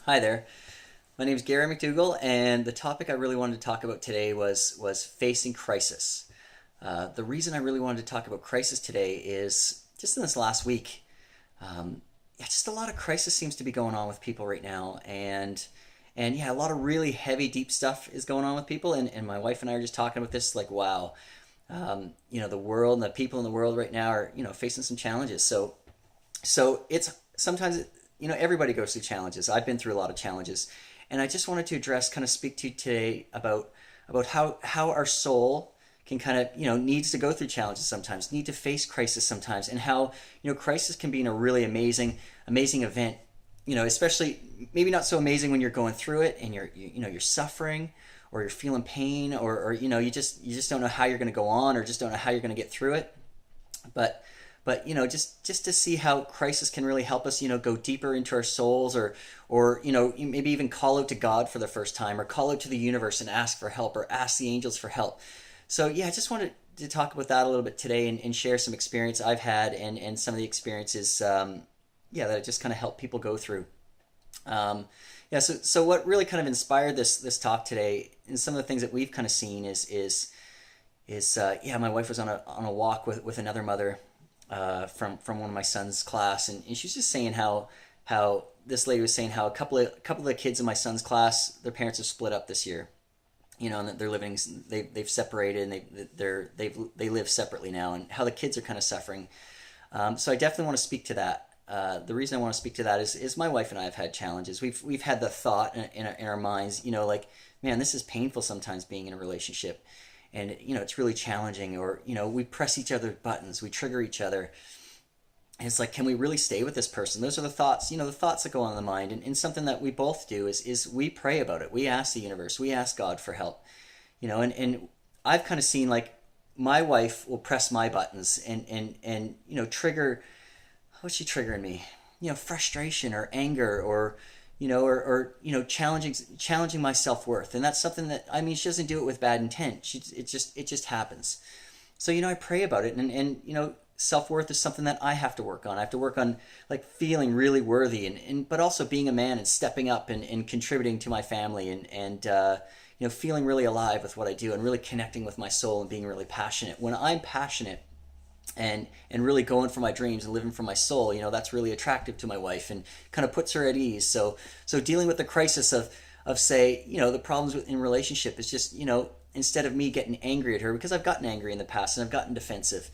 Hi there. My name is Gary MacDougall, and the topic I really wanted to talk about today was facing crisis. The reason I really wanted to talk about crisis today is just in this last week, yeah, just a lot of crisis seems to be going on with people right now, and yeah, a lot of really heavy, deep stuff is going on with people, and my wife and I are just talking about this, like, wow, the world and the people in the world right now are facing some challenges. So it's sometimes, everybody goes through challenges. I've been through a lot of challenges, and I just wanted to kind of speak to you today about how our soul can kind of needs to go through challenges sometimes, need to face crisis sometimes, and how crisis can be in a really amazing event. Especially maybe not so amazing when you're going through it and you're suffering, or you're feeling pain, or you just don't know how you're going to go on, or just don't know how you're going to get through it. But just to see how crisis can really help us go deeper into our souls, or maybe even call out to God for the first time, or call out to the universe and ask for help, or ask the angels for help. So yeah, I just wanted to talk about that a little bit today, and share some experience I've had, and some of the experiences that I just kind of help people go through. Yeah, so what really kind of inspired this talk today, and some of the things that we've kind of seen is yeah, my wife was on a walk with another mother, from one of my son's class, and she's just saying how this lady was saying how a couple of the kids in my son's class, their parents have split up this year, and that they're living, they've separated, and they live separately now, and how the kids are kind of suffering. So I definitely want to speak to that. The reason I want to speak to that is my wife and I have had challenges. We've had the thought in our minds, like, man, this is painful sometimes being in a relationship, and it's really challenging, or we press each other's buttons, we trigger each other, and it's like, can we really stay with this person? Those are the thoughts, the thoughts that go on in the mind, and something that we both do is we pray about it. We ask the universe, we ask God for help, and I've kind of seen, like, my wife will press my buttons and trigger. What's she triggering me? Frustration or anger, or challenging my self-worth. And that's something that, I mean, she doesn't do it with bad intent. It just happens. So, I pray about it, and self-worth is something that I have to work on. I have to work on, like, feeling really worthy, and but also being a man and stepping up and contributing to my family, and feeling really alive with what I do, and really connecting with my soul, and being really passionate. When I'm passionate and really going for my dreams and living for my soul, that's really attractive to my wife, and kind of puts her at ease. So dealing with the crisis of say, the problems in relationship is just, instead of me getting angry at her, because I've gotten angry in the past and I've gotten defensive,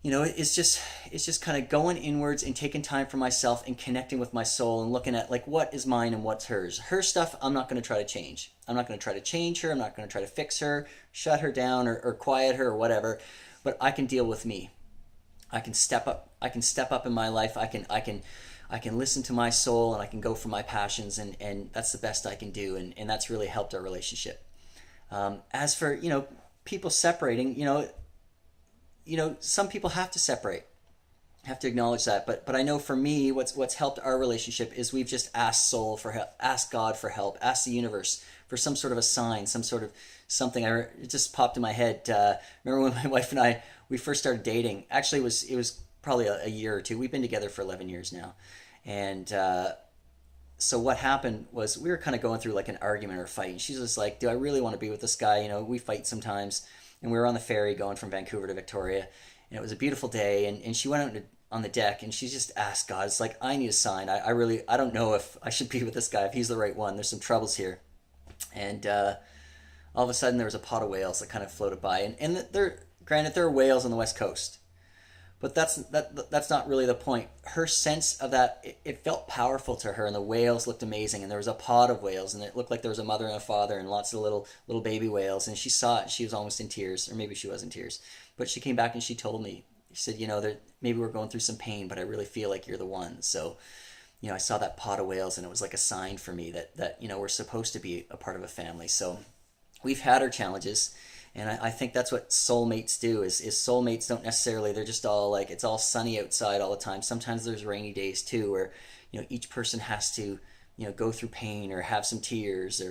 it's just kind of going inwards and taking time for myself and connecting with my soul, and looking at, like, what is mine and what's hers. Her stuff, I'm not going to try to change. I'm not going to try to change her. I'm not going to try to fix her, shut her down, or quiet her, or whatever. But I can deal with me. I can step up. I can step up in my life. I can listen to my soul, and I can go for my passions, and that's the best I can do, and that's really helped our relationship. As for people separating, some people have to separate, have to acknowledge that. But I know for me, what's helped our relationship is we've just asked soul for help, asked God for help, asked the universe for some sort of a sign, some sort of something. It just popped in my head. Remember when my wife and I, we first started dating? Actually, it was probably a year or two. We've been together for 11 years now, and so what happened was we were kind of going through, like, an argument or a fight, and she's just like, do I really want to be with this guy? We fight sometimes. And we were on the ferry going from Vancouver to Victoria, and it was a beautiful day, and she went out on the deck, and she just asked God, it's like, I need a sign. I don't know if I should be with this guy, if he's the right one. There's some troubles here. And all of a sudden there was a pod of whales that kind of floated by, and granted, there are whales on the West Coast, but that's not really the point. Her sense of that, it felt powerful to her, and the whales looked amazing, and there was a pod of whales, and it looked like there was a mother and a father and lots of little baby whales, and she saw it. She was almost in tears, or maybe she was in tears, but she came back and she told me, she said, maybe we're going through some pain, but I really feel like you're the one. So I saw that pod of whales, and it was like a sign for me that we're supposed to be a part of a family. So we've had our challenges, and I think that's what soulmates do. Is soulmates don't necessarily, they're just all like, it's all sunny outside all the time. Sometimes there's rainy days too, where each person has to go through pain, or have some tears,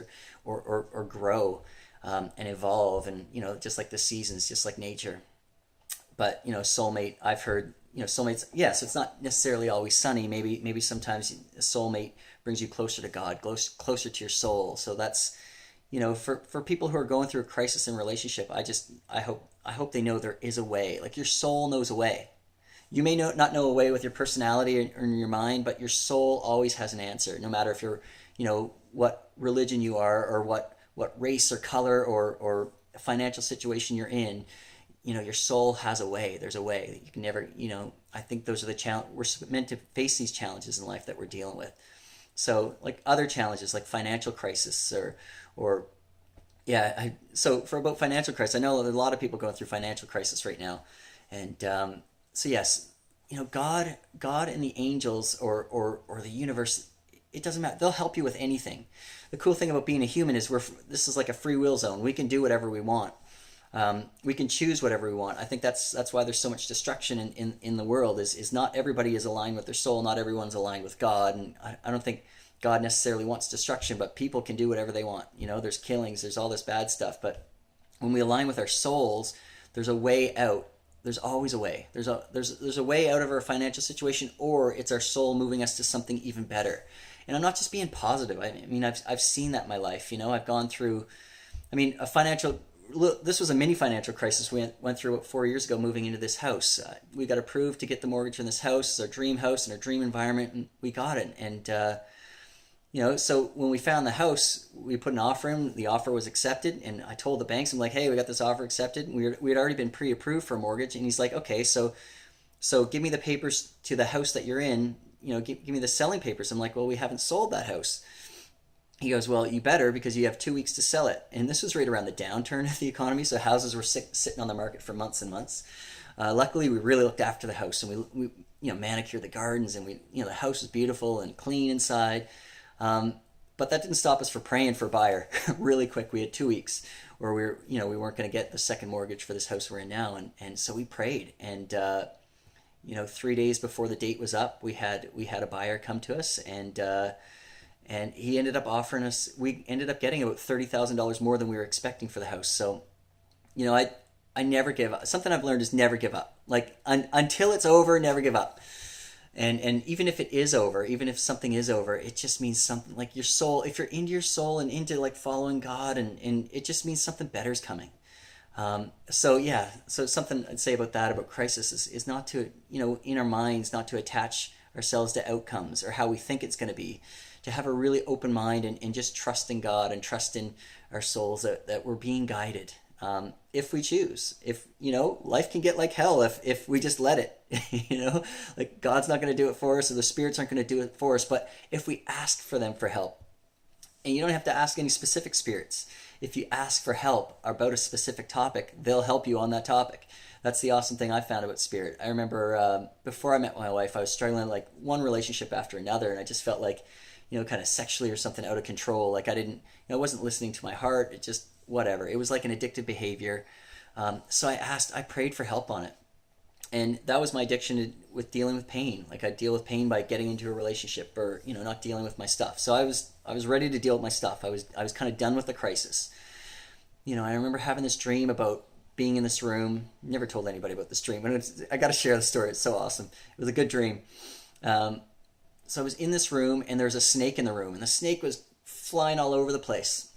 or grow, and evolve, and just like the seasons, just like nature. But soulmate, I've heard, soulmates, yes, it's not necessarily always sunny. Maybe sometimes a soulmate brings you closer to God, closer to your soul. So that's, for people who are going through a crisis in relationship, I hope they know there is a way. Like your soul knows a way. You may not know a way with your personality or in your mind, but your soul always has an answer, no matter if you're, what religion you are, or what race or color or financial situation you're in. Your soul has a way. There's a way that you can never, I think those are the challenge. We're meant to face these challenges in life that we're dealing with. So like other challenges like financial crisis or yeah. So for about financial crisis, I know there's a lot of people going through financial crisis right now. And so yes, God and the angels or the universe, it doesn't matter. They'll help you with anything. The cool thing about being a human is this is like a free will zone. We can do whatever we want. We can choose whatever we want. I think that's why there's so much destruction in the world is not everybody is aligned with their soul. Not everyone's aligned with God. And I don't think God necessarily wants destruction, but people can do whatever they want. There's killings, there's all this bad stuff. But when we align with our souls, there's a way out. There's always a way. There's a way out of our financial situation, or it's our soul moving us to something even better. And I'm not just being positive. I mean, I've seen that in my life. I've gone through, a financial. This was a mini financial crisis we went through about 4 years ago, moving into this house. We got approved to get the mortgage on this house. It's our dream house and our dream environment, and we got it. And so when we found the house, we put an offer in. The offer was accepted, and I told the banks, I'm like, hey, we got this offer accepted. And we had already been pre-approved for a mortgage, and he's like, okay, so give me the papers to the house that you're in. Give me the selling papers. I'm like, well, we haven't sold that house. He goes, well, you better, because you have 2 weeks to sell it. And this was right around the downturn of the economy, so houses were sitting on the market for months and months. Luckily, we really looked after the house, and we manicured the gardens, and the house was beautiful and clean inside. But that didn't stop us from praying for a buyer really quick. We had 2 weeks where we weren't going to get the second mortgage for this house we're in now, and so we prayed. And 3 days before the date was up, we had a buyer come to us, and he ended up offering us. We ended up getting about $30,000 more than we were expecting for the house. So, I never give up. Something I've learned is never give up. Like until it's over, never give up. And even if it is over, even if something is over, it just means something like your soul. If you're into your soul and into like following God, and it just means something better is coming. So something I'd say about that, about crisis, is not to, in our minds, not to attach ourselves to outcomes or how we think it's going to be, to have a really open mind and just trust in God and trust in our souls that we're being guided. If we choose, life can get like hell if we just let it, like God's not going to do it for us, or the spirits aren't going to do it for us. But if we ask for them for help, and you don't have to ask any specific spirits, if you ask for help about a specific topic, they'll help you on that topic. That's the awesome thing I found about spirit. I remember before I met my wife, I was struggling like one relationship after another, and I just felt like, kind of sexually or something out of control. Like I wasn't listening to my heart. It just, whatever. It was like an addictive behavior. So I prayed for help on it. And that was my addiction with dealing with pain. Like I deal with pain by getting into a relationship or, not dealing with my stuff. So I was ready to deal with my stuff. I was kind of done with the crisis. I remember having this dream about being in this room. Never told anybody about this dream, but I got to share the story. It's so awesome. It was a good dream. So I was in this room, and there was a snake in the room, and the snake was flying all over the place.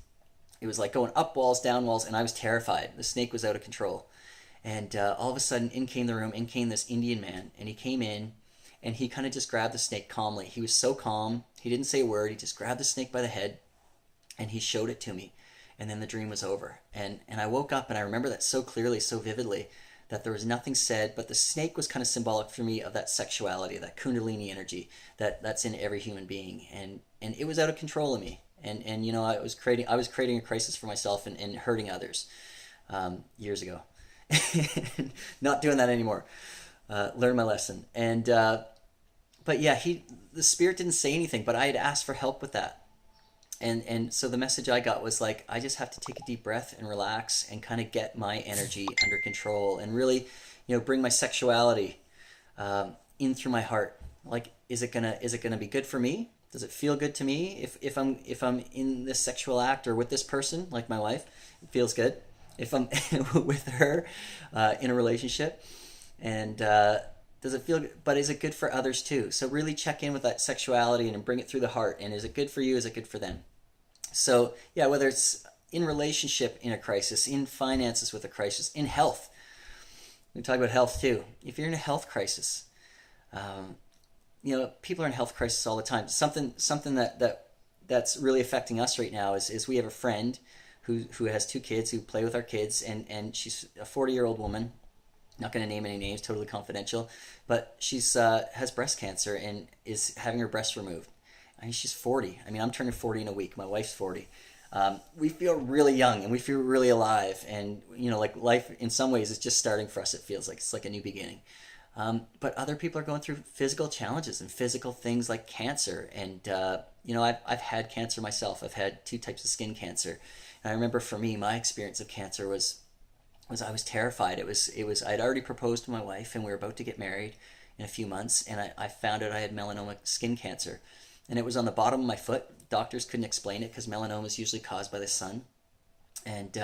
It was like going up walls, down walls, and I was terrified. The snake was out of control. And all of a sudden, in came this Indian man, and he came in, and he kind of just grabbed the snake calmly. He was so calm. He didn't say a word. He just grabbed the snake by the head, and he showed it to me. And then the dream was over. And I woke up, and I remember that so clearly, so vividly, that there was nothing said, but the snake was kind of symbolic for me of that sexuality, that kundalini energy that's in every human being. And it was out of control of me. And I was creating a crisis for myself and hurting others years ago. Not doing that anymore. Learned my lesson. And but yeah, the spirit didn't say anything, but I had asked for help with that. And so the message I got was like, I just have to take a deep breath and relax and kind of get my energy under control and really, bring my sexuality in through my heart. Like, is it gonna be good for me? Does it feel good to me if I'm in this sexual act or with this person, like my wife? It feels good. If I'm with her in a relationship, and Does it feel, but is it good for others too? So really check in with that sexuality and bring it through the heart. And is it good for you? Is it good for them? So yeah, whether it's in relationship in a crisis, in finances with a crisis, in health. We talk about health too. If you're in a health crisis, um, people are in health crisis all the time. Something that's really affecting us right now is we have a friend who has two kids who play with our kids, and she's a 40-year-old woman. Not going to name any names, totally confidential, but she's has breast cancer and is having her breast removed. I mean, she's 40. I mean, I'm turning 40 in a week. My wife's 40. We feel really young and we feel really alive, and like life in some ways is just starting for us. It feels like it's like a new beginning. But other people are going through physical challenges and physical things like cancer. And I've had cancer myself. I've had two types of skin cancer. And I remember for me, my experience of cancer was I was terrified. It was I'd already proposed to my wife and we were about to get married in a few months, and I found out I had melanoma skin cancer, and it was on the bottom of my foot. Doctors couldn't explain it because melanoma is usually caused by the sun. And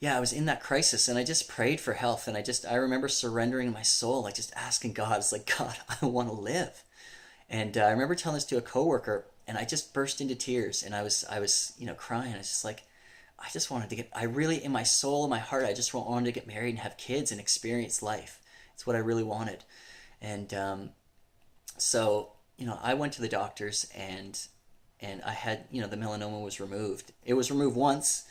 yeah, I was in that crisis, and I just prayed for health, and I remember surrendering my soul, like just asking God. It's like, God, I want to live. And I remember telling this to a coworker, and I just burst into tears, and I was crying. I was just like, I just wanted to I really, in my soul, in my heart, I just wanted to get married and have kids and experience life. It's what I really wanted. And so I went to the doctors, and I had, the melanoma was removed. It was removed once,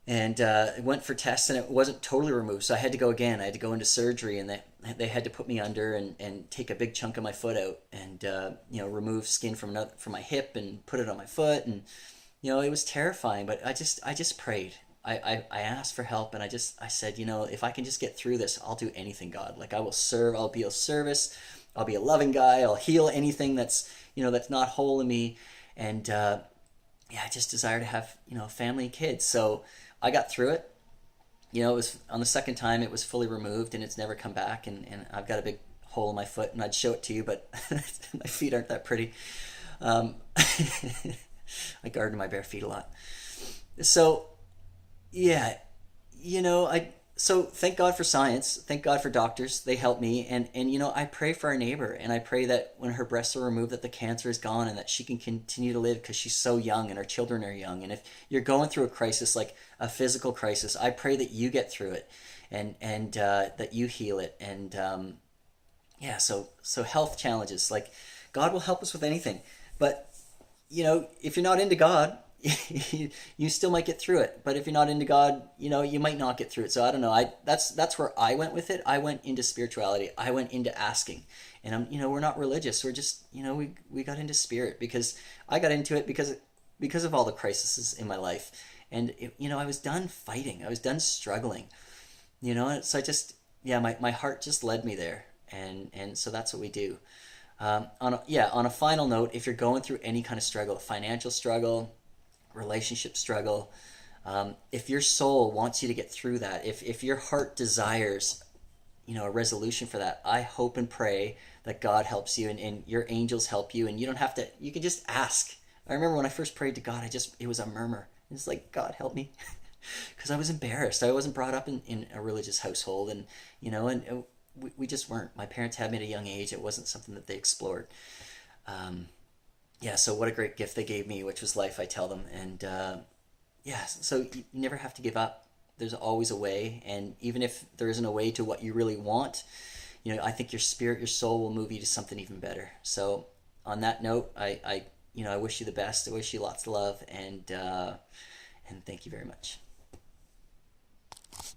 and it went for tests, and it wasn't totally removed. So I had to go again. I had to go into surgery, and they had to put me under and take a big chunk of my foot out, and remove skin from my hip and put it on my foot. And it was terrifying, but I just prayed. I asked for help, and I said, if I can just get through this, I'll do anything, God. Like, I will serve. I'll be of service. I'll be a loving guy. I'll heal anything that's not whole in me. And yeah, I just desire to have family and kids. So I got through it. It was on the second time it was fully removed, and it's never come back. And I've got a big hole in my foot, and I'd show it to you, but my feet aren't that pretty. I garden my bare feet a lot. So yeah, so thank God for science. Thank God for doctors. They help me. And I pray for our neighbor, and I pray that when her breasts are removed, that the cancer is gone and that she can continue to live, because she's so young and her children are young. And if you're going through a crisis, like a physical crisis, I pray that you get through it, and that you heal it. And yeah, so health challenges, like, God will help us with anything. But if you're not into God, you still might get through it. But if you're not into God, you might not get through it. So I don't know. That's where I went with it. I went into spirituality. I went into asking. And we're not religious. We're just, we got into spirit, because I got into it because of all the crises in my life. And I was done fighting. I was done struggling. So my heart just led me there. And so that's what we do. On a final note, if you're going through any kind of struggle, financial struggle, relationship struggle, if your soul wants you to get through that, if your heart desires, a resolution for that, I hope and pray that God helps you, and your angels help you, and you don't have to, you can just ask. I remember when I first prayed to God, it was a murmur. It's like, God, help me. Because I was embarrassed. I wasn't brought up in a religious household, and we just weren't. My parents had me at a young age. It wasn't something that they explored. Yeah, so what a great gift they gave me, which was life, I tell them. And yeah, so you never have to give up. There's always a way. And even if there isn't a way to what you really want, I think your spirit, your soul will move you to something even better. So on that note, I wish you the best. I wish you lots of love, and thank you very much.